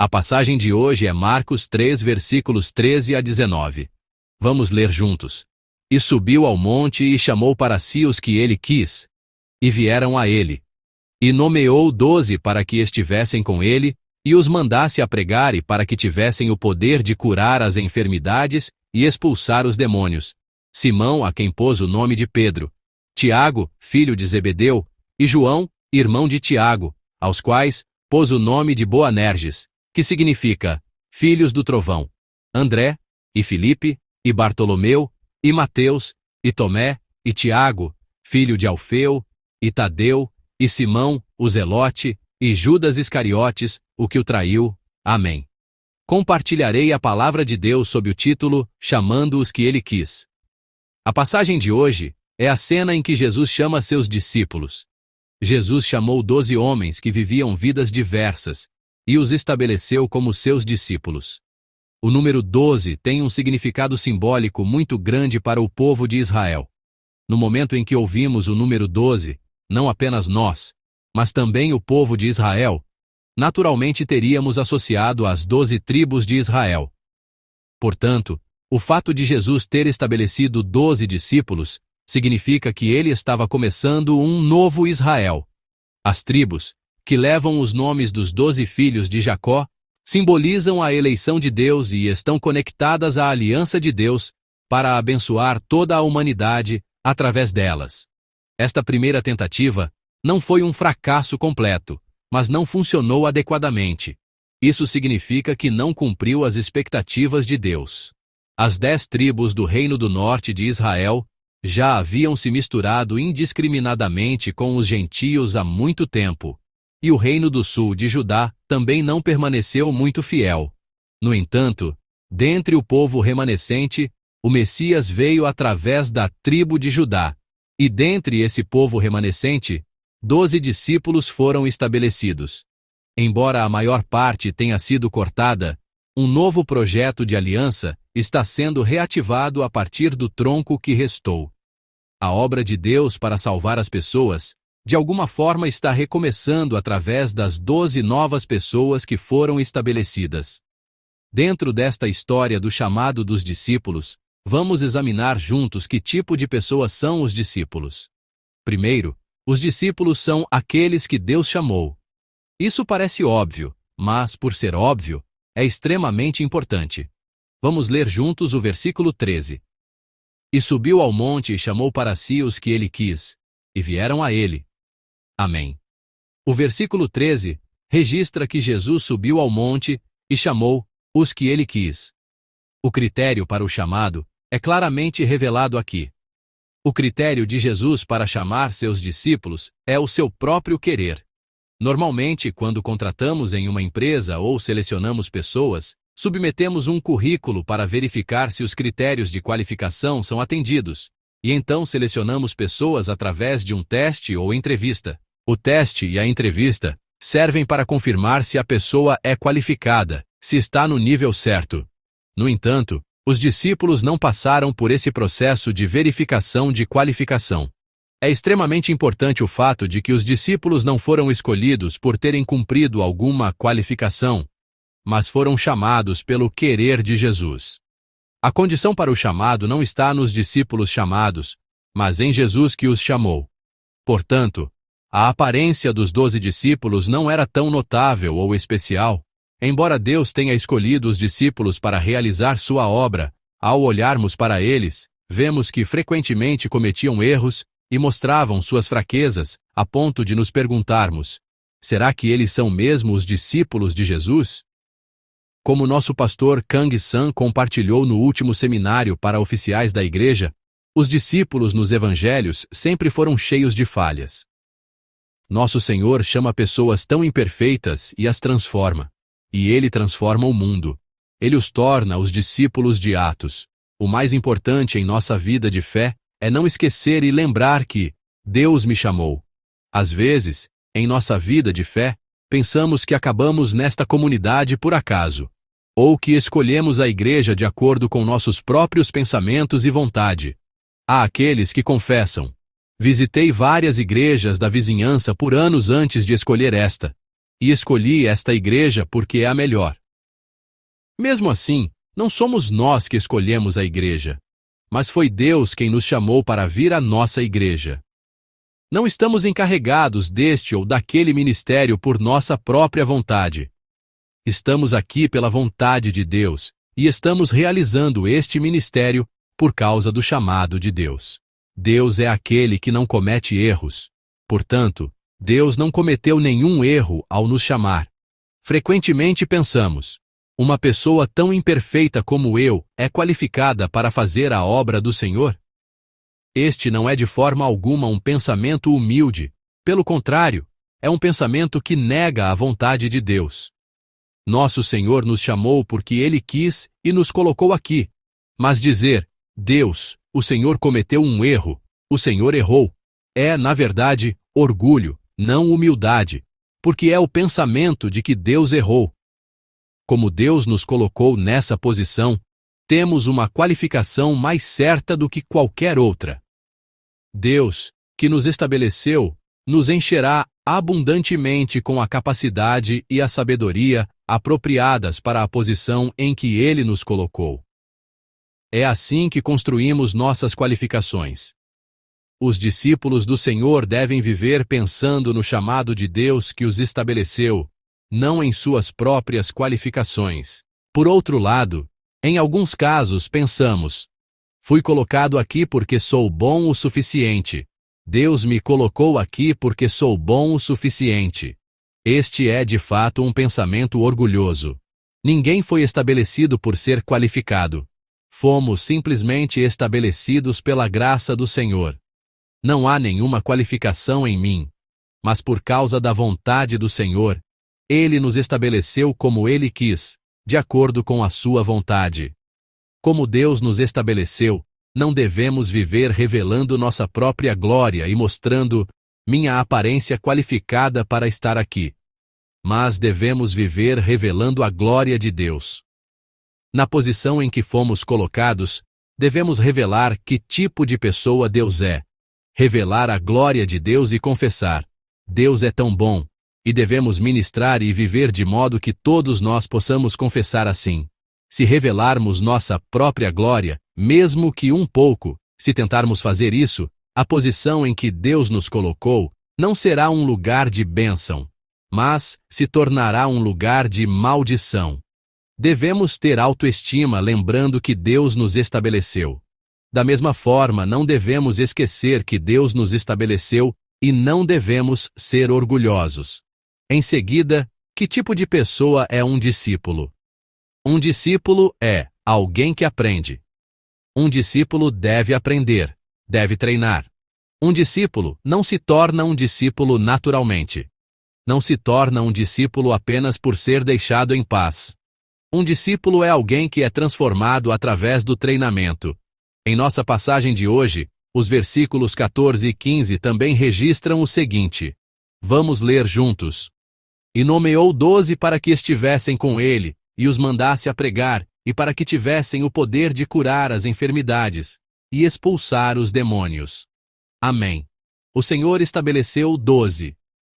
A passagem de hoje é Marcos 3, versículos 13 a 19. Vamos ler juntos. E subiu ao monte e chamou para si os que ele quis, e vieram a ele. E nomeou 12 para que estivessem com ele, e os mandasse a pregar e para que tivessem o poder de curar as enfermidades e expulsar os demônios. Simão, a quem pôs o nome de Pedro, Tiago, filho de Zebedeu, e João, irmão de Tiago, aos quais pôs o nome de Boanerges, que significa filhos do trovão, André, e Filipe, e Bartolomeu, e Mateus, e Tomé, e Tiago, filho de Alfeu, e Tadeu, e Simão, o Zelote, e Judas Iscariotes, o que o traiu. Amém. Compartilharei a palavra de Deus sob o título Chamando os que ele quis. A passagem de hoje é a cena em que Jesus chama seus discípulos. Jesus chamou 12 homens que viviam vidas diversas e os estabeleceu como seus discípulos. O número 12 tem um significado simbólico muito grande para o povo de Israel. No momento em que ouvimos o número 12, não apenas nós, mas também o povo de Israel, naturalmente teríamos associado as 12 tribos de Israel. Portanto, o fato de Jesus ter estabelecido 12 discípulos significa que ele estava começando um novo Israel. As tribos, que levam os nomes dos 12 filhos de Jacó, simbolizam a eleição de Deus e estão conectadas à aliança de Deus para abençoar toda a humanidade através delas. Esta primeira tentativa não foi um fracasso completo, mas não funcionou adequadamente. Isso significa que não cumpriu as expectativas de Deus. As 10 tribos do Reino do Norte de Israel já haviam se misturado indiscriminadamente com os gentios há muito tempo, e o Reino do Sul de Judá também não permaneceu muito fiel. No entanto, dentre o povo remanescente, o Messias veio através da tribo de Judá, e dentre esse povo remanescente, 12 discípulos foram estabelecidos. Embora a maior parte tenha sido cortada, um novo projeto de aliança está sendo reativado a partir do tronco que restou. A obra de Deus para salvar as pessoas, de alguma forma, está recomeçando através das 12 novas pessoas que foram estabelecidas. Dentro desta história do chamado dos discípulos, vamos examinar juntos que tipo de pessoas são os discípulos. Primeiro, os discípulos são aqueles que Deus chamou. Isso parece óbvio, mas, por ser óbvio, é extremamente importante. Vamos ler juntos o versículo 13. E subiu ao monte e chamou para si os que ele quis, e vieram a ele. Amém. O versículo 13 registra que Jesus subiu ao monte e chamou os que ele quis. O critério para o chamado é claramente revelado aqui. O critério de Jesus para chamar seus discípulos é o seu próprio querer. Normalmente, quando contratamos em uma empresa ou selecionamos pessoas, submetemos um currículo para verificar se os critérios de qualificação são atendidos, e então selecionamos pessoas através de um teste ou entrevista. O teste e a entrevista servem para confirmar se a pessoa é qualificada, se está no nível certo. No entanto, os discípulos não passaram por esse processo de verificação de qualificação. É extremamente importante o fato de que os discípulos não foram escolhidos por terem cumprido alguma qualificação, mas foram chamados pelo querer de Jesus. A condição para o chamado não está nos discípulos chamados, mas em Jesus que os chamou. Portanto, a aparência dos 12 discípulos não era tão notável ou especial. Embora Deus tenha escolhido os discípulos para realizar sua obra, ao olharmos para eles, vemos que frequentemente cometiam erros e mostravam suas fraquezas, a ponto de nos perguntarmos: será que eles são mesmo os discípulos de Jesus? Como nosso pastor Kang San compartilhou no último seminário para oficiais da igreja, os discípulos nos evangelhos sempre foram cheios de falhas. Nosso Senhor chama pessoas tão imperfeitas e as transforma. E Ele transforma o mundo. Ele os torna os discípulos de Atos. O mais importante em nossa vida de fé é não esquecer e lembrar que Deus me chamou. Às vezes, em nossa vida de fé, pensamos que acabamos nesta comunidade por acaso, ou que escolhemos a igreja de acordo com nossos próprios pensamentos e vontade. Há aqueles que confessam: visitei várias igrejas da vizinhança por anos antes de escolher esta. e escolhi esta igreja porque é a melhor. Mesmo assim, não somos nós que escolhemos a igreja, mas foi Deus quem nos chamou para vir à nossa igreja. Não estamos encarregados deste ou daquele ministério por nossa própria vontade. Estamos aqui pela vontade de Deus e estamos realizando este ministério por causa do chamado de Deus. Deus é aquele que não comete erros. Portanto, Deus não cometeu nenhum erro ao nos chamar. Frequentemente pensamos: uma pessoa tão imperfeita como eu é qualificada para fazer a obra do Senhor? Este não é de forma alguma um pensamento humilde. Pelo contrário, é um pensamento que nega a vontade de Deus. Nosso Senhor nos chamou porque Ele quis e nos colocou aqui. Mas dizer: Deus, o Senhor cometeu um erro, o Senhor errou, é, na verdade, orgulho, não humildade, porque é o pensamento de que Deus errou. Como Deus nos colocou nessa posição, temos uma qualificação mais certa do que qualquer outra. Deus, que nos estabeleceu, nos encherá abundantemente com a capacidade e a sabedoria apropriadas para a posição em que Ele nos colocou. É assim que construímos nossas qualificações. Os discípulos do Senhor devem viver pensando no chamado de Deus que os estabeleceu, não em suas próprias qualificações. Por outro lado, em alguns casos pensamos: fui colocado aqui porque sou bom o suficiente. Deus me colocou aqui porque sou bom o suficiente. Este é de fato um pensamento orgulhoso. Ninguém foi estabelecido por ser qualificado. Fomos simplesmente estabelecidos pela graça do Senhor. Não há nenhuma qualificação em mim, mas por causa da vontade do Senhor, Ele nos estabeleceu como Ele quis, de acordo com a sua vontade. Como Deus nos estabeleceu, não devemos viver revelando nossa própria glória e mostrando minha aparência qualificada para estar aqui. Mas devemos viver revelando a glória de Deus. Na posição em que fomos colocados, devemos revelar que tipo de pessoa Deus é, revelar a glória de Deus e confessar: Deus é tão bom, e devemos ministrar e viver de modo que todos nós possamos confessar assim. Se revelarmos nossa própria glória, mesmo que um pouco, se tentarmos fazer isso, a posição em que Deus nos colocou não será um lugar de bênção, mas se tornará um lugar de maldição. Devemos ter autoestima lembrando que Deus nos estabeleceu. Da mesma forma, não devemos esquecer que Deus nos estabeleceu e não devemos ser orgulhosos. Em seguida, que tipo de pessoa é um discípulo? Um discípulo é alguém que aprende. Um discípulo deve aprender, deve treinar. Um discípulo não se torna um discípulo naturalmente. Não se torna um discípulo apenas por ser deixado em paz. Um discípulo é alguém que é transformado através do treinamento. Em nossa passagem de hoje, os versículos 14 e 15 também registram o seguinte. Vamos ler juntos. E nomeou 12 para que estivessem com ele, e os mandasse a pregar, e para que tivessem o poder de curar as enfermidades, e expulsar os demônios. Amém. O Senhor estabeleceu 12,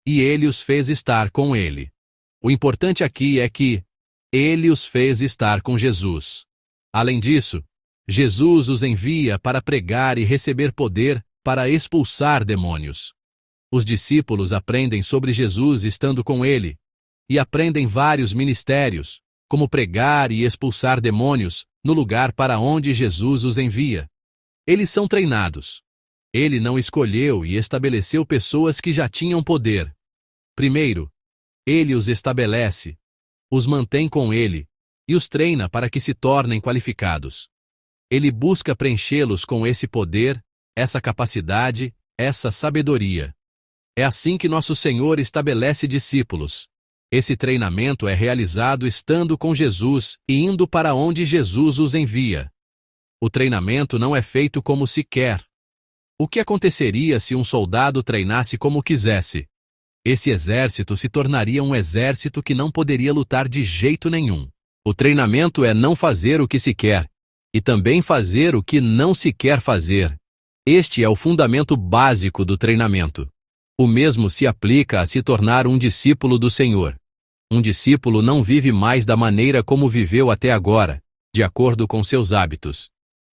e Ele os fez estar com Ele. O importante aqui é que Ele os fez estar com Jesus. Além disso, Jesus os envia para pregar e receber poder para expulsar demônios. Os discípulos aprendem sobre Jesus estando com Ele, e aprendem vários ministérios, como pregar e expulsar demônios, no lugar para onde Jesus os envia. Eles são treinados. Ele não escolheu e estabeleceu pessoas que já tinham poder. Primeiro, Ele os estabelece, os mantém com Ele, e os treina para que se tornem qualificados. Ele busca preenchê-los com esse poder, essa capacidade, essa sabedoria. É assim que nosso Senhor estabelece discípulos. Esse treinamento é realizado estando com Jesus e indo para onde Jesus os envia. O treinamento não é feito como se quer. O que aconteceria se um soldado treinasse como quisesse? Esse exército se tornaria um exército que não poderia lutar de jeito nenhum. O treinamento é não fazer o que se quer, e também fazer o que não se quer fazer. Este é o fundamento básico do treinamento. O mesmo se aplica a se tornar um discípulo do Senhor. Um discípulo não vive mais da maneira como viveu até agora, de acordo com seus hábitos.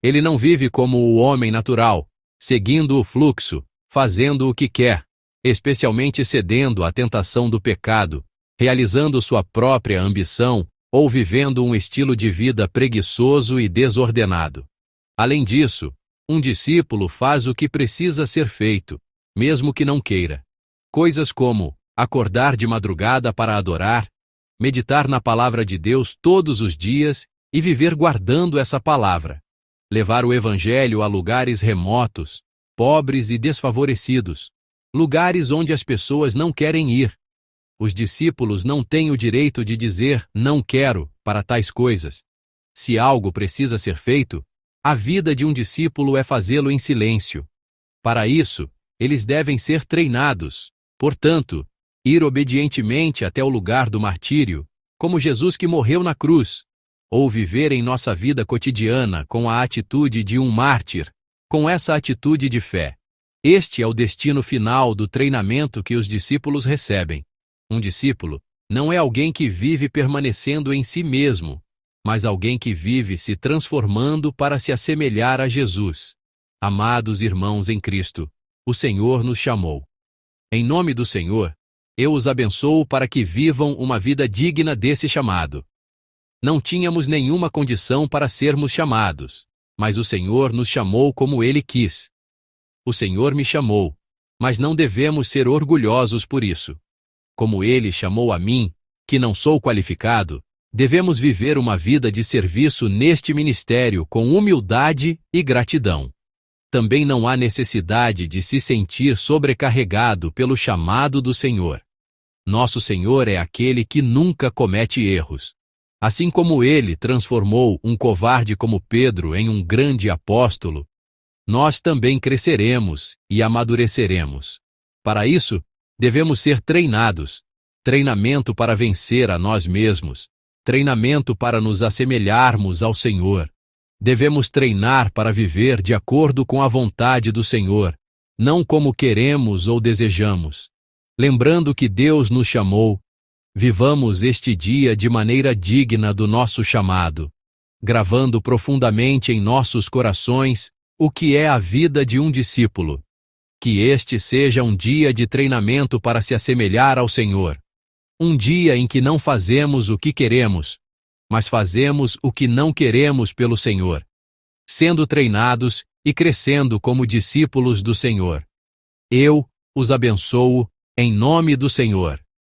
Ele não vive como o homem natural, seguindo o fluxo, fazendo o que quer, especialmente cedendo à tentação do pecado, realizando sua própria ambição ou vivendo um estilo de vida preguiçoso e desordenado. Além disso, um discípulo faz o que precisa ser feito, mesmo que não queira. Coisas como acordar de madrugada para adorar, meditar na palavra de Deus todos os dias e viver guardando essa palavra. Levar o evangelho a lugares remotos, pobres e desfavorecidos, lugares onde as pessoas não querem ir. Os discípulos não têm o direito de dizer "não quero" para tais coisas. Se algo precisa ser feito, a vida de um discípulo é fazê-lo em silêncio. Para isso, eles devem ser treinados. Portanto, ir obedientemente até o lugar do martírio, como Jesus que morreu na cruz, ou viver em nossa vida cotidiana com a atitude de um mártir, com essa atitude de fé. Este é o destino final do treinamento que os discípulos recebem. Um discípulo não é alguém que vive permanecendo em si mesmo, mas alguém que vive se transformando para se assemelhar a Jesus. Amados irmãos em Cristo, o Senhor nos chamou. Em nome do Senhor, eu os abençoo para que vivam uma vida digna desse chamado. Não tínhamos nenhuma condição para sermos chamados, mas o Senhor nos chamou como Ele quis. O Senhor me chamou, mas não devemos ser orgulhosos por isso. Como Ele chamou a mim, que não sou qualificado, devemos viver uma vida de serviço neste ministério com humildade e gratidão. Também não há necessidade de se sentir sobrecarregado pelo chamado do Senhor. Nosso Senhor é aquele que nunca comete erros. Assim como Ele transformou um covarde como Pedro em um grande apóstolo, nós também cresceremos e amadureceremos. Para isso, devemos ser treinados. Treinamento para vencer a nós mesmos. Treinamento para nos assemelharmos ao Senhor. Devemos treinar para viver de acordo com a vontade do Senhor, não como queremos ou desejamos. Lembrando que Deus nos chamou, vivamos este dia de maneira digna do nosso chamado, gravando profundamente em nossos corações o que é a vida de um discípulo. Que este seja um dia de treinamento para se assemelhar ao Senhor. Um dia em que não fazemos o que queremos, mas fazemos o que não queremos pelo Senhor, sendo treinados e crescendo como discípulos do Senhor. Eu os abençoo em nome do Senhor.